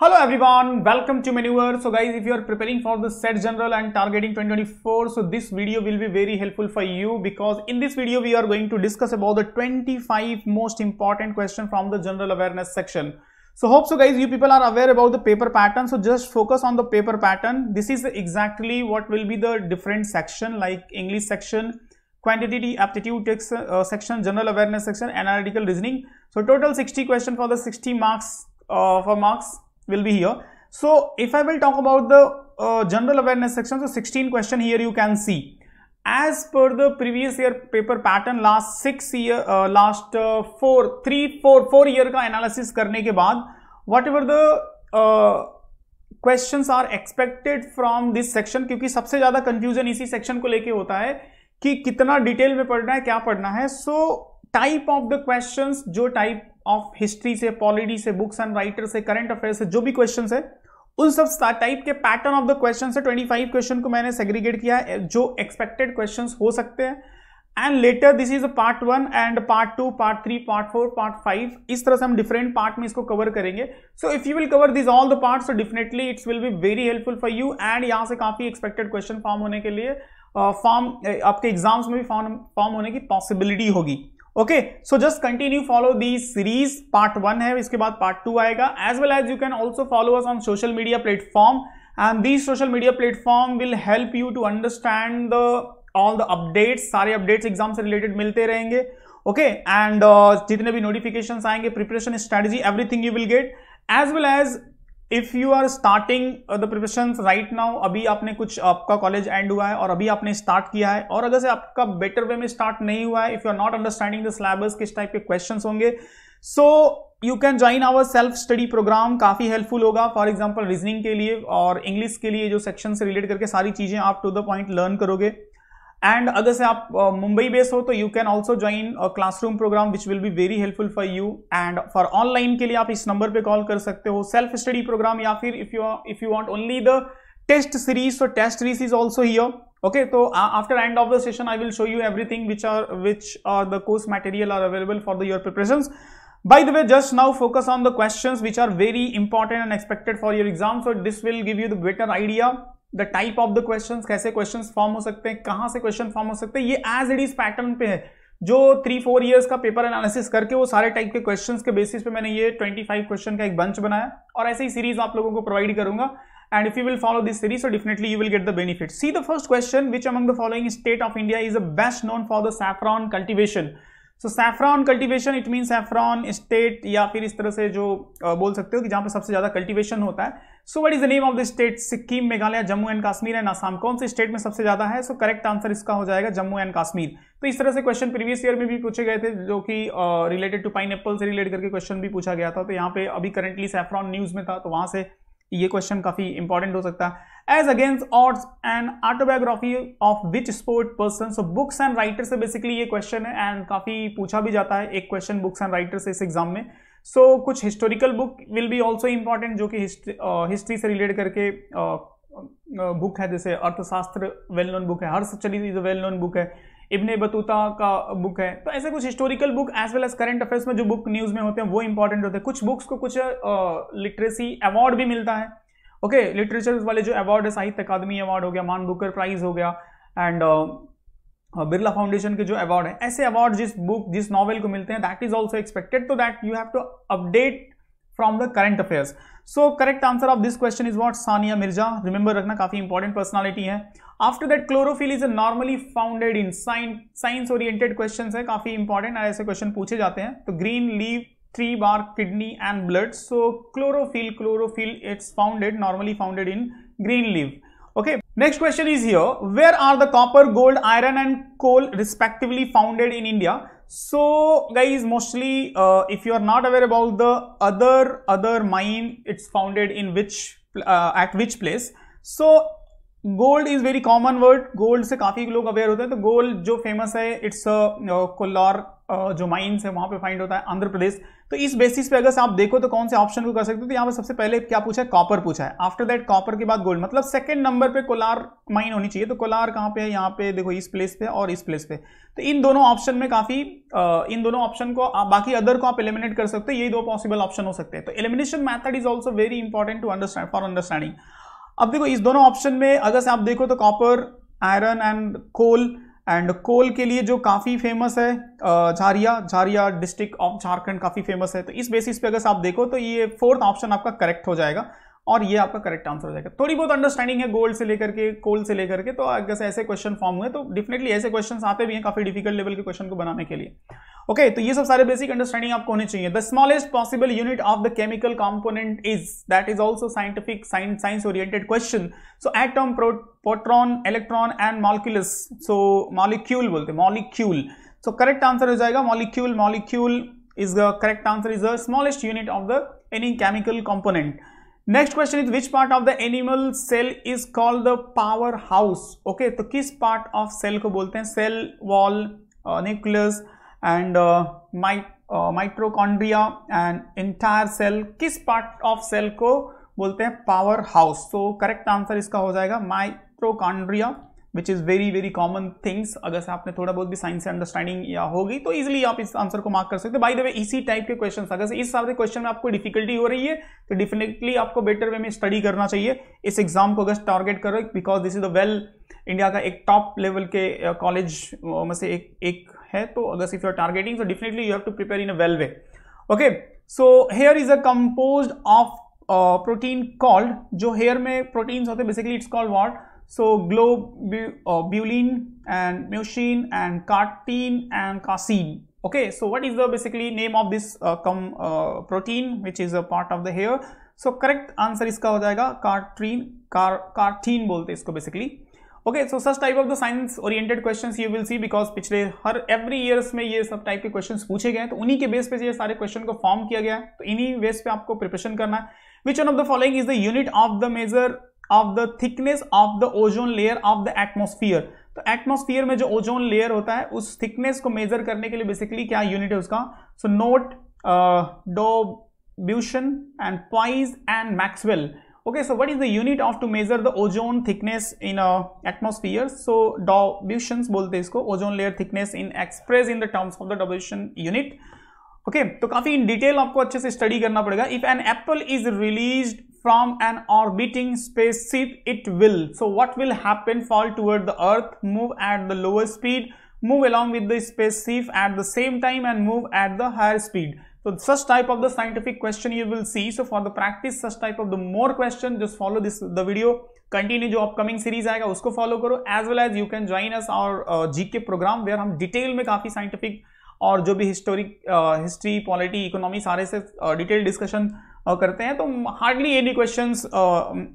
Hello everyone, welcome to Maneuver. So guys, if you are preparing for the SET General and targeting 2024, so this video will be very helpful for you because in this video we are going to discuss about the 25 most important questions from the general awareness section. So hope so guys, you people are aware about the paper pattern. So just focus on the paper pattern. This is exactly what will be the different section like English section, quantitative aptitude text section, general awareness section, analytical reasoning. So total 60 questions for the 60 marks will be here. So if I will talk about the general awareness section, so 16 question here you can see. As per the previous year paper pattern, last 4 year का analysis करने के बाद whatever the questions are expected from this section, क्योंकि सबसे ज्यादा confusion इसी section को लेके होता है कि कितना डिटेल में पढ़ना है, क्या पढ़ना है. So type of the questions, जो टाइप ऑफ हिस्ट्री से, पॉलिटी से, बुक्स एंड राइटर से, करंट अफेयर से जो भी क्वेश्चंस है, उन सब टाइप के पैटर्न ऑफ द क्वेश्चन से 25 क्वेश्चन को मैंने सेग्रीगेट किया है जो एक्सपेक्टेड क्वेश्चंस हो सकते हैं. And later this is part 1 and part 2, part 3, part 4, part 5. इस तरह से हम डिफरेंट पार्ट में इसको कवर करेंगे. So if you will cover this all the part, so definitely it's will be very helpful for you. And यहाँ से काफी एक्सपेक्टेड क्वेश्चन फॉर्म होने के लिए आपके एग्जाम्स में भी फॉर्म होने की पॉसिबिलिटी होगी. Okay, so just continue follow the series. Part 1 है, इसके बाद पार्ट 2 आएगा. As well as you can also follow us on social media platform and this social media platform will help you to understand all the updates. सारे updates exam से related मिलते रहेंगे. Okay, and जितने भी notifications आएंगे, preparation strategy, everything you will get. As well as if you are starting the preparation right now, अभी आपने कुछ, आपका कॉलेज एंड हुआ है और अभी आपने स्टार्ट किया है, और अगर से आपका बेटर वे में स्टार्ट नहीं हुआ है, if you are not understanding the syllabus, किस टाइप के क्वेश्चंस होंगे, so you can join our self study program. काफी हेल्पफुल होगा. फॉर एग्जांपल रीजनिंग के लिए और इंग्लिश के लिए जो सेक्शन से रिलेट करके सारी चीजें आप टू द पॉइंट लर्न करोगे. एंड अगर से आप मुंबई बेस हो तो you can also join a classroom program which will be very helpful for you. And for online के लिए आप इस नंबर पे कॉल कर सकते हो. सेल्फ स्टडी प्रोग्राम, या फिर if you want only the test series, so test series is also here. Okay, so after end of the session I will show you everything which are the course material are available for your preparations. By the way, just now focus on the questions which are very important and expected for your exam. So this will give you the better idea the type of the questions, कैसे questions form हो सकते हैं, कहाँ से question form हो सकते हैं. ये एज इट इज पैटर्न पे है, जो 3-4 इयर्स का पेपर एनालिसिस करके वो सारे टाइप के क्वेश्चंस के बेसिस पे मैंने ये 25 क्वेश्चन का एक बंच बनाया, और ऐसे ही सीरीज आप लोगों को प्रोवाइड करूंगा. And if you will follow this series, so definitely you will get the benefit. See the first question, which among the following state of India is the best known for the saffron cultivation? So saffron cultivation, it means saffron state, या फिर इस तरह से जो बोल सकते हो कि जहाँ पे सबसे ज्यादा कल्टिवेशन होता है. So what is the name of the state? Sikkim, Meghalaya, Jammu and Kashmir and Assam. कौन से स्टेट में सबसे ज्यादा है? सो करेक्ट आंसर इसका हो जाएगा जम्मू एंड कश्मीर. तो इस तरह से क्वेश्चन प्रीवियस ईयर में भी पूछे गए थे, जो कि रिलेटेड टू पाइनएप्पल से रिलेट करके क्वेश्चन भी पूछा गया था. तो यहाँ पे अभी करंटली सैफ्रॉन न्यूज में था, तो वहां से ये क्वेश्चन काफी इंपॉर्टेंट हो सकता है. As against odds and autobiography of which sport person. So books and writer से बेसिकली ये क्वेश्चन है, एंड काफी पूछा भी जाता है एक क्वेश्चन बुक्स एंड राइटर से इस एग्जाम में. सो कुछ historical book will be also important, जो कि हिस्ट्री से रिलेट करके बुक है, जैसे अर्थशास्त्र वेल नोन बुक है, Harshacharita is well known book है, इब्ने बतूता का बुक है. तो ऐसे कुछ historical book as well as current affairs में जो बुक न्यूज में होते हैं वो इंपॉर्टेंट होते हैं. कुछ बुक्स को कुछ लिटरेसी अवार्ड भी मिलता है. ओके, लिटरेचर वाले जो अवार्ड है, साहित्य अकादमी अवार्ड हो गया, मान बुकर प्राइज हो गया, एंड बिरला फाउंडेशन के जो अवार्ड है, ऐसे अवार्ड जिस नॉवेल को मिलते हैं, दैट इज ऑल्सो एक्सपेक्टेड. तो that you have to update from the current affairs. So correct answer of this question is what? Sania Mirza. Remember रखना, काफी इंपॉर्टेंट पर्सनालिटी है. After that chlorophyll is normally founded in science oriented question है, काफी important, ऐसे question पूछे जाते हैं. तो green leave, tree bark, kidney and blood. So chlorophyll it's normally founded in green leaf. Okay, next question is here, where are the copper, gold, iron and coal respectively founded in India? So guys, mostly if you are not aware about the other mine, it's founded in which at which place. So gold is very common word, gold से काफी लोग aware होते हैं। तो gold जो famous है it's Kolar जो mines है वहां पे फाइंड होता है, आंध्र प्रदेश। तो इस बेसिस पे अगर आप देखो तो कौन से ऑप्शन को कर सकते हो, तो यहाँ पे सबसे पहले क्या पूछा है, कॉपर पूछा है। आफ्टर दैट कॉपर के बाद गोल्ड, मतलब सेकंड नंबर पे कोलार माइन होनी चाहिए। तो कोलार कहाँ पे है, यहाँ पे देखो, इस प्लेस पे और इस प्लेस पे। तो इन दोनों ऑप्शन में काफी इन दोनों ऑप्शन को बाकी अदर को आप एलिमिनेट कर सकते हो, ये दो पॉसिबल ऑप्शन हो सकते हैं। तो elimination method is also very important to understand for understanding. अब देखो इस दोनों ऑप्शन में अगर से आप देखो तो copper, iron and coal, and coal के लिए जो काफी फेमस है झारिया डिस्ट्रिक्ट ऑफ झारखंड काफी फेमस है। तो इस बेसिस पे अगर आप देखो तो ये फोर्थ ऑप्शन आपका करेक्ट हो जाएगा और ये आपका करेक्ट आंसर हो जाएगा। थोड़ी बहुत अंडरस्टैंडिंग है गोल्ड से लेकर के, कोल से लेकर के, तो अगर ऐसे क्वेश्चन फॉर्म हुए तो डेफिनेटली ऐसे क्वेश्चन आते भी हैं काफी डिफिकल्ट लेवल के क्वेश्चन को बनाने के लिए। ओके, तो ये सब सारे बेसिक अंडरस्टैंडिंग आपको होनी चाहिए। The smallest possible unit of the chemical component is, that is also scientific science oriented question. So atom, proton, electron and molecules, so molecule बोलते हैं, मॉलिक्यूल। सो करेक्ट आंसर हो जाएगा molecule. Molecule is the correct answer, is the smallest unit of the any chemical component. Next question is which part of the animal cell is called the power house. Okay, तो किस part of cell को बोलते हैं, cell wall, nucleus and mitochondria and entire cell, किस part of cell को बोलते हैं power house. So correct answer इसका हो जाएगा mitochondria, which is very very common things. अगर से आपने थोड़ा बहुत भी साइंस से अंडरस्टैंडिंग या होगी तो इजिली आप इस आंसर को मार्क कर सकते हैं। बाय द वे इसी टाइप के क्वेश्चन, अगर से इस सारे क्वेश्चन में आपको डिफिकल्टी हो रही है तो डेफिनेटली आपको बेटर वे में स्टडी करना चाहिए। इस एग्जाम को अगर टारगेट करो, because this is the well India का एक टॉप लेवल के कॉलेज में से एक है। तो अगर if you are targeting so definitely you have to prepare in a well way. Okay, so hair is a composed of protein called, जो हेयर में प्रोटीन्स होते हैं basically it's called what, so globulin and mucin and carotene and casein. Okay, so what is the basically name of this protein which is a part of the hair? So correct answer इसका हो जाएगा carotene बोलते हैं इसको basically. Okay, so such type of the science oriented questions you will see, because पिछले हर every years में ये सब टाइप के क्वेश्चंस पूछे गए हैं, तो उन्हीं के बेस पे ये सारे क्वेश्चन को फॉर्म किया गया है। तो इन्हीं बेस पे आपको प्रिपरेशन करना है। Which one of the following is the unit of the measure of the thickness of the ozone layer of the atmosphere? तो एटमॉस्फेयर में जो ओजोन लेयर होता है उस थिकनेस को मेजर करने के लिए बेसिकली क्या यूनिट है उसका? सो नोट, डॉब्यूशन and poise and Maxwell. Okay, so what is the unit of to measure the ozone thickness in a atmosphere? So Dawbusans बोलते हैं इसको, ozone layer thickness in expressed in the terms of the Dawbussan unit. Okay, तो काफी in detail आपको अच्छे से study करना पड़ेगा। If an apple is released from an orbiting spaceship, it will. So what will happen? Fall toward the earth, move at the lower speed, move along with the spaceship at the same time, and move at the higher speed. So such type of the scientific question you will see. So for the practice such type of the more question, just follow the video. Continue जो upcoming series आएगा उसको follow करो, as well as you can join us our GK program where हम detail में काफी scientific और जो भी हिस्ट्री, पॉलिटी, इकोनॉमी सारे से डिटेल डिस्कशन करते हैं। तो hardly any questions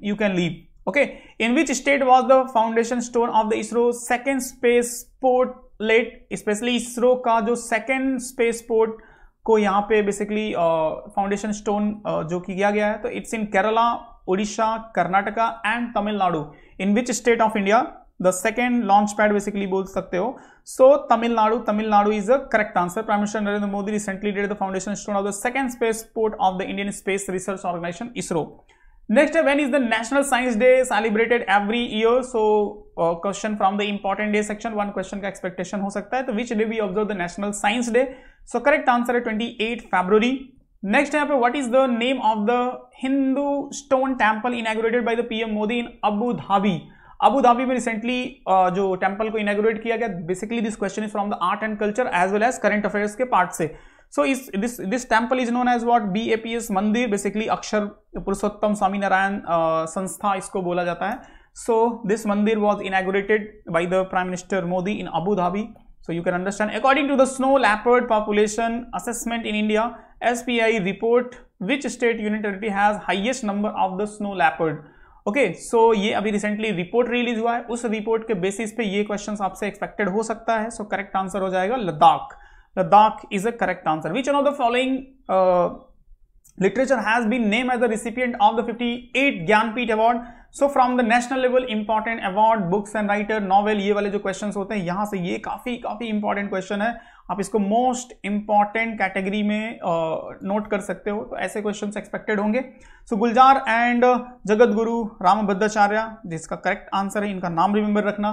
you can leave. Okay, in which state was the foundation stone of the ISRO second space port-led? Specially ISRO का जो सेकेंड स्पेस पोर्ट को यहाँ पे बेसिकली फाउंडेशन स्टोन जो किया गया है, तो it's in Kerala, Orissa, Karnataka and Tamil Nadu. In which state of India the second launch pad basically बोल सकते हो। So Tamil Nadu is the correct answer. Prime minister Narendra Modi recently laid the foundation stone of the second space port of the Indian space research organisation ISRO. Next है, when is the national science day celebrated every year? So question from the important day section, one question का expectation हो सकता है। तो which day we observe the national science day? So correct answer है 28 फरवरी। Next यहाँ पे, what is the name of the Hindu stone temple inaugurated by the PM Modi in Abu Dhabi? Abu Dhabi में रिसेंटली जो टेम्पल को inaugurate किया गया। Basically this question is from the art and culture as well as current affairs के part से। So this temple is known as what? BAPS Mandir, basically Akshar Purushottam Swami Narayan Sanstha इसको बोला जाता है। So this mandir was inaugurated by the prime minister Modi in Abu Dhabi. So you can understand, according to the snow leopard population assessment in India, SPI report, which state union territory has highest number of the snow leopard? Okay, so ये अभी recently report release हुआ है, उस report के basis पे ये questions आपसे expected हो सकता है। सो करेक्ट आंसर हो जाएगा Ladakh. Ladakh is a correct answer. Which one of the following literature has been name as the recipient of the 58 Jnanpith award? So from the national level important award, books and writer, novel, ये वाले जो questions होते हैं यहां से ये काफी important question है, आप इसको मोस्ट इंपॉर्टेंट कैटेगरी में नोट कर सकते हो, तो ऐसे क्वेश्चंस एक्सपेक्टेड होंगे। सो गुलजार एंड जगत गुरु रामभद्राचार्य जिसका करेक्ट आंसर है, इनका नाम रिमेंबर रखना।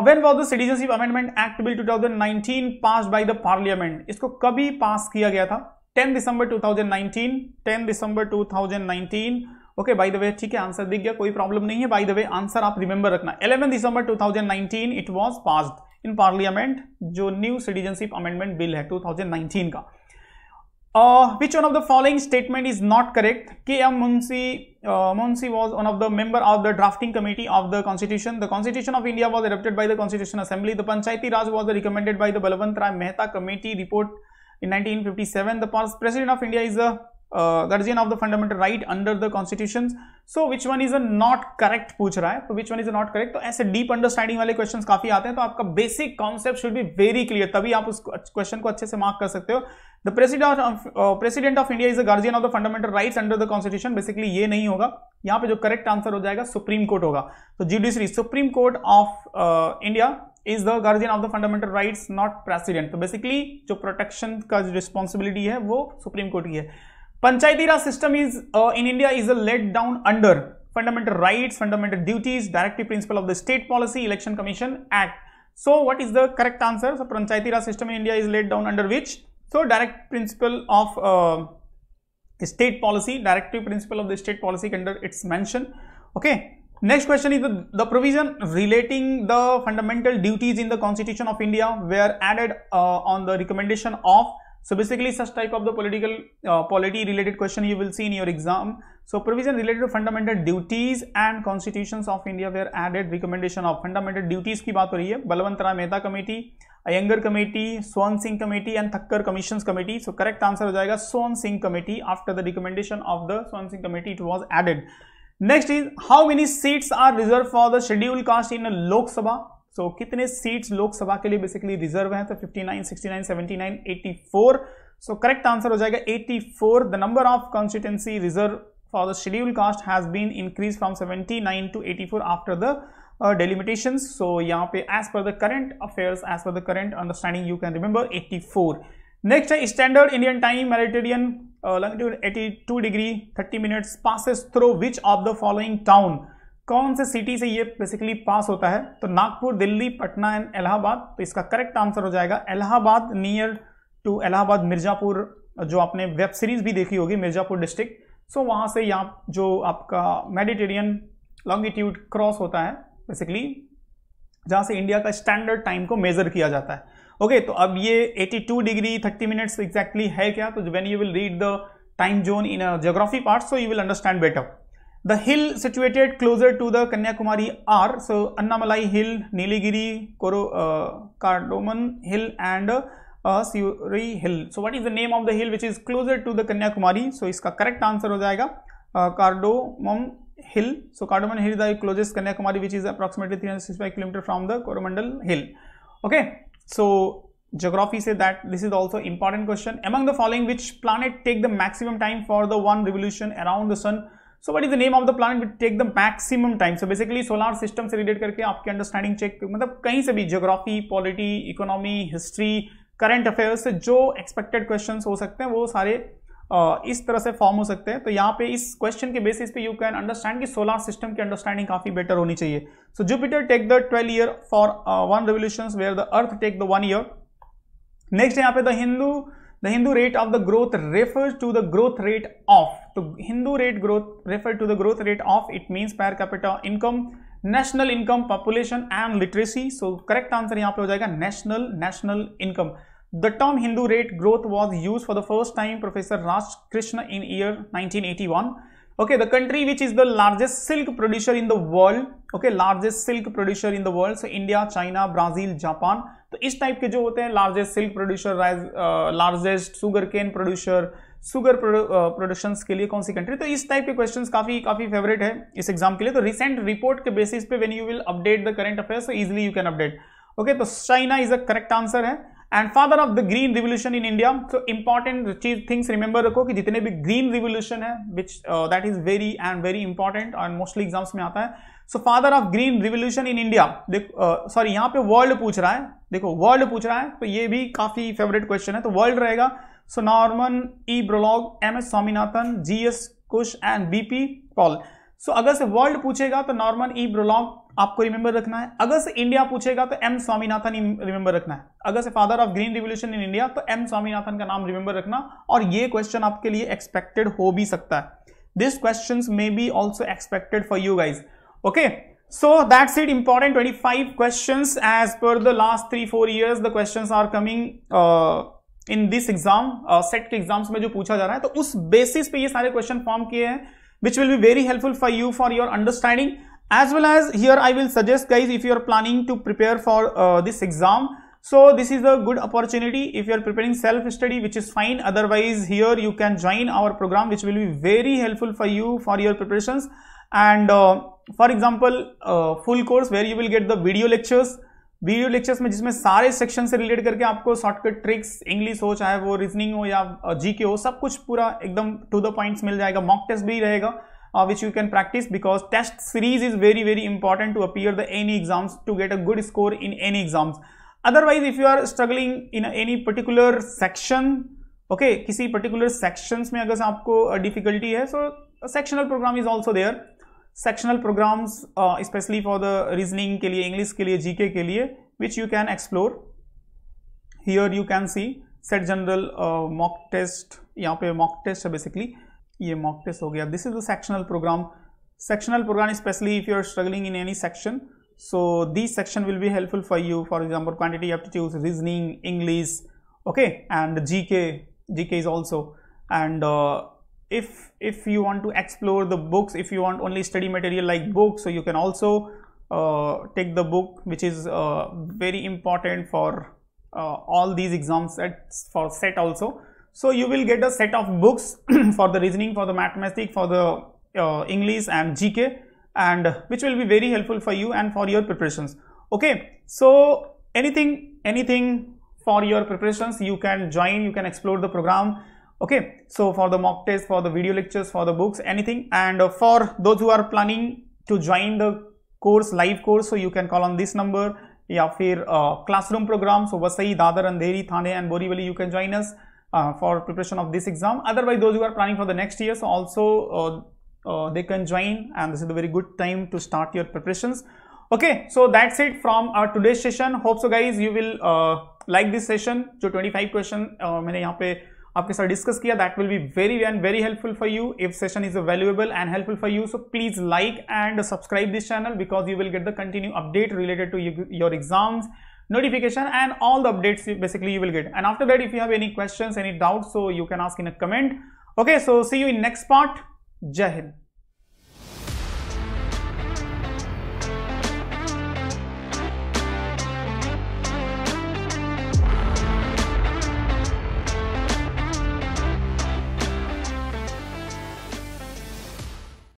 When was the Citizenship Amendment Act Bill 2019 passed by the Parliament? इसको कभी पास किया गया था? 10 दिसंबर 2019, 10 दिसंबर 2019। ओके, बाय द वे ठीक है, आंसर दिख गया, कोई प्रॉब्लम नहीं है। बाय द वे आंसर आप रिमेंबर रखना, 11 दिसंबर 2019 it was passed in parliament, जो न्यू सिटीजनशिप अमेंडमेंट बिल है 2019 का। Which one of the following statement is not correct? K.M. Munshi was one of the member of the drafting committee of the Constitution. The Constitution of India was adopted by the Constitutional Assembly. The Panchayati Raj was recommended by the Balwant Rai Mehta Committee report in 1957. The President of India is the guardian of the fundamental right under the Constitution. So which one is a not correct पूछ रहा है, तो which one is a not correct? तो ऐसे deep understanding वाले questions काफी आते हैं, तो आपका basic concept should be very clear, तभी आप उस question को अच्छे से mark कर सकते हो। The President of India is the guardian of the fundamental rights under the Constitution. Basically ये नहीं होगा, यहाँ पे जो correct answer हो जाएगा Supreme Court होगा। तो Judiciary, Supreme Court of India is the guardian of the fundamental rights, not President. तो basically जो protection का responsibility है वो Supreme Court की है। Panchayati Raj system is in India is laid down under fundamental rights, fundamental duties, directive principle of the state policy, Election Commission Act. So what is the correct answer? So Panchayati Raj system in India is laid down under which? So direct principle of state policy, directive principle of the state policy under its mention. Okay. Next question is the provision relating the fundamental duties in the Constitution of India were added on the recommendation of. So basically such type of the polity related question you will see in your exam. So provision related to fundamental duties and constitutions of India were added recommendation of fundamental duties की बात हो रही है, Balwant Rai Mehta committee, Iyengar committee, Swaran Singh committee and Thakkar commissions committee. So correct answer हो जाएगा Swaran Singh committee, after the recommendation of the Swaran Singh committee it was added. Next is how many seats are reserve for the schedule caste in Lok Sabha. So कितने seats Lok Sabha के लिए basically reserve हैं, तो 59, 69, 79, 84। सो correct answer हो जाएगा 84। The number of constituency reserve for the schedule caste has been increase from 79 to 84 after the delimitations. So यहाँ पे as per the current affairs, as per the current understanding, you can remember 84. Next है standard Indian time Mediterranean longitude 82 degree 30 minutes passes through which of the following town? कौन से city से ये basically पास होता है? तो नागपुर, दिल्ली, पटना एंड इलाहाबाद। तो इसका करेक्ट आंसर हो जाएगा इलाहाबाद, नियर टू इलाहाबाद मिर्जापुर, जो आपने वेब सीरीज भी देखी होगी मिर्जापुर डिस्ट्रिक्ट। सो वहां से यहाँ जो आपका मेडिटेरियन लॉन्गिट्यूड क्रॉस होता है बेसिकली, जहां से इंडिया का स्टैंडर्ड टाइम को मेजर किया जाता है। ओके, तो अब ये 82 डिग्री 30 मिनट्स एग्जैक्टली है क्या? तो when you will read the time zone in a geography part, so you will understand better. The hill situated closer to the Kanyakumari are, so Annamalai Hill, Nilgiri, Cardamom Hill and Suri Hill. So what is the name of the hill which is closer to the Kanyakumari? So इसका correct answer हो जाएगा Cardamom Hill. So Cardamom Hill is the closest Kanyakumari, which is approximately 365 km from the Coromandel Hill. Okay, so geography say that this is also important question. Among the following, which planet take the maximum time for the one revolution around the sun? So what is the name of the planet which take the maximum time? So basically solar system से relate करके आपकी understanding check, मतलब कहीं से भी geography, polity, economy, history, current affairs से जो expected questions हो सकते हैं वो सारे इस तरह से फॉर्म हो सकते हैं। तो यहाँ पे इस क्वेश्चन के बेसिस पे यू कैन अंडरस्टैंड कि सोलर सिस्टम की अंडरस्टैंडिंग काफी बेटर होनी चाहिए। So Jupiter take the 12 year for one revolution where the earth take the 1 year। Next यहाँ पे The Hindu rate of the growth refers to the growth rate of. तो Hindu rate growth refer to the growth rate of. It means per capita income, national income, population and literacy. So correct answer यहाँ पे हो जाएगा national income. The term Hindu rate growth was used for the first time Professor Raj Krishna in year 1981. Okay, the country which is the largest silk producer in the world. Okay, largest silk producer in the world. So India, China, Brazil, Japan. तो इस type के जो होते हैं largest silk producer, largest sugar cane producer, sugar productions के लिए कौन सी country? तो इस टाइप के क्वेश्चंस काफी फेवरेट है इस एग्जाम के लिए। तो रिसेंट रिपोर्ट के बेसिस पे when you will update the current affairs, so easily you can update. Okay, तो China is a correct answer है and father of the green revolution in India. तो इंपॉर्टेंट थिंग्स रिमेंबर रखो कि जितने भी ग्रीन रिवोल्यूशन है which that is very and very important और मोस्टली एग्जाम्स में आता है। So father of green revolution in India, देखो सॉरी यहाँ पे वर्ल्ड पूछ रहा है, देखो वर्ल्ड पूछ रहा है तो ये भी काफी फेवरेट क्वेश्चन है, तो वर्ल्ड रहेगा। So Norman E Borlaug, M S Swaminathan, G S Khush and B P Paul. So अगर से वर्ल्ड पूछेगा तो नॉर्मन ई ब्रोलॉग आपको रिमेंबर रखना है, अगर से इंडिया पूछेगा तो एम स्वामीनाथन रिमेंबर रखना है, अगर से father of green revolution in India तो एम स्वामीनाथन का नाम रिमेंबर रखना। और ये क्वेश्चन आपके लिए एक्सपेक्टेड हो भी सकता है, this questions may be also expected for you guys. Okay, so that's it, important 25 questions as per the last 3-4 years the questions are coming in this exam, set के एग्जाम्स में जो पूछा जा रहा है, तो उस बेसिस पे ये सारे क्वेश्चन फॉर्म किए हैं which will be very helpful for you for your understanding, as well as here I will suggest guys, if you are planning to prepare for this exam, so this is a good opportunity. If you are preparing self study, which is fine, otherwise here you can join our program which will be very helpful for you for your preparations. And for example full course where you will get the video lectures में जिसमें सारे section से relate करके आपको shortcut tricks, English हो चाहे वो reasoning हो या जीके हो, सब कुछ पूरा एकदम टू द पॉइंट्स मिल जाएगा। मॉक टेस्ट भी रहेगा which you can practice, because test series is very very important to appear the any exams to get a good score in any exams. Otherwise if you are struggling in any particular section, okay, किसी particular sections में अगर आपको difficulty है, so sectional program is also there. Sectional programs especially for the reasoning के लिए, English के लिए, GK के लिए, which you can explore. Here you can see set general mock test, यहाँ पे mock test है basically, ये mock test हो गया. This is the sectional program. Sectional program especially if you are struggling in any section, so these section will be helpful for you. For example, quantity aptitudes, reasoning, English, okay, and GK is also. And if you want to explore the books, if you want only study material like books, so you can also take the book which is very important for all these exams for set also. So you will get a set of books for the reasoning, for the mathematics, for the English and GK, and which will be very helpful for you and for your preparations. Okay, so anything for your preparations you can join, you can explore the program. Okay, so for the mock test, for the video lectures, for the books, anything. And for those who are planning to join the course, live course, so you can call on this number, या फिर classroom program, so Vasai, Dadar, Andheri, Thane and Borivali, you can join us for preparation of this exam. Otherwise those who are planning for the next year, so also they can join, and this is a very good time to start your preparations. Okay, so that's it from our today's session. Hope so guys you will like this session. जो 25 question मैंने यहाँ पे आपके साथ discuss किया, that will be very helpful for you. If session is valuable and helpful for you, so please like and subscribe this channel, because you will get the continued update related to your exams, notification and all the updates basically you will get. And after that if you have any questions, any doubts, so you can ask in a comment. Okay, so see you in next part. Jai Hind.